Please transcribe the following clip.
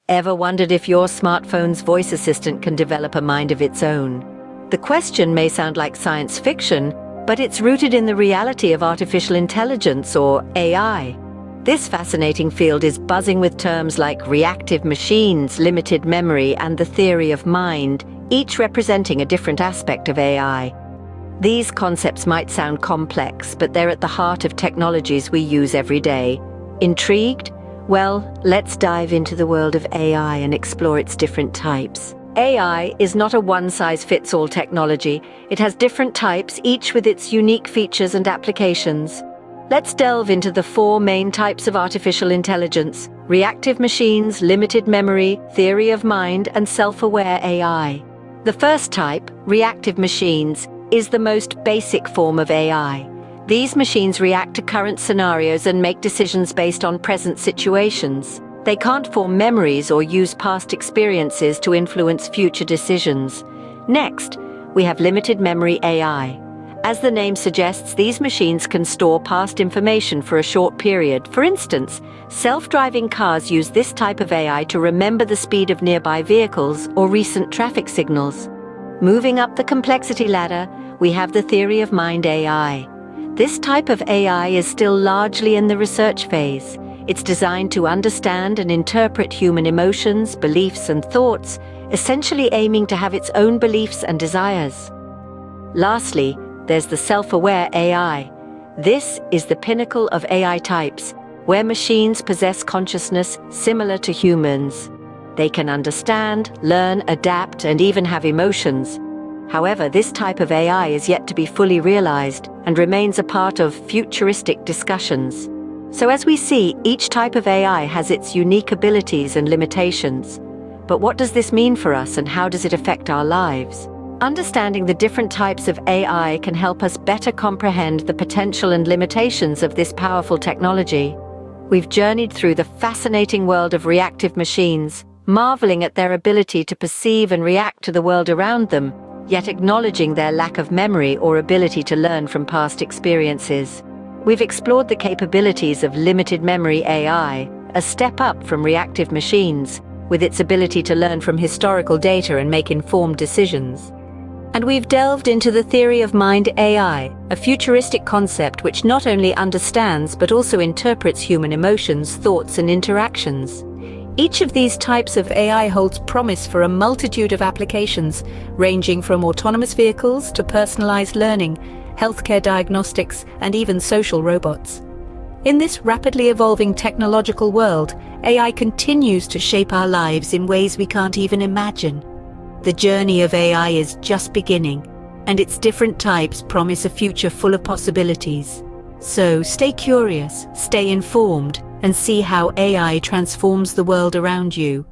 Ever wondered if your smartphone's voice assistant can develop a mind of its own? The question may sound like science fiction, but it's rooted in the reality of artificial intelligence, or AI. This fascinating field is buzzing with terms like reactive machines, limited memory, and the theory of mind, each representing a different aspect of AI. These concepts might sound complex, but they're at the heart of technologies we use every day. Intrigued? Well, let's dive into the world of AI and explore its different types. AI is not a one-size-fits-all technology. It has different types, each with its unique features and applications. Let's delve into the four main types of artificial intelligence: reactive machines, limited memory, theory of mind, and self-aware AI. The first type, reactive machines, is the most basic form of AI. These machines react to current scenarios and make decisions based on present situations. They can't form memories or use past experiences to influence future decisions. Next, we have limited memory AI. As the name suggests, these machines can store past information for a short period. For instance, self-driving cars use this type of AI to remember the speed of nearby vehicles or recent traffic signals. Moving up the complexity ladder, we have the theory of mind AI. This type of AI is still largely in the research phase. It's designed to understand and interpret human emotions, beliefs, and thoughts, essentially aiming to have its own beliefs and desires. Lastly, there's the self-aware AI. This is the pinnacle of AI types, where machines possess consciousness similar to humans. They can understand, learn, adapt, and even have emotions. However, this type of AI is yet to be fully realized and remains a part of futuristic discussions. So as we see, each type of AI has its unique abilities and limitations. But what does this mean for us, and how does it affect our lives? Understanding the different types of AI can help us better comprehend the potential and limitations of this powerful technology. We've journeyed through the fascinating world of reactive machines, marveling at their ability to perceive and react to the world around them, yet acknowledging their lack of memory or ability to learn from past experiences. We've explored the capabilities of limited memory AI, a step up from reactive machines, with its ability to learn from historical data and make informed decisions. And we've delved into the theory of mind AI, a futuristic concept which not only understands but also interprets human emotions, thoughts, and interactions. Each of these types of AI holds promise for a multitude of applications, ranging from autonomous vehicles to personalized learning, healthcare diagnostics, and even social robots. In this rapidly evolving technological world, AI continues to shape our lives in ways we can't even imagine. The journey of AI is just beginning, and its different types promise a future full of possibilities. So stay curious, stay informed, and see how AI transforms the world around you.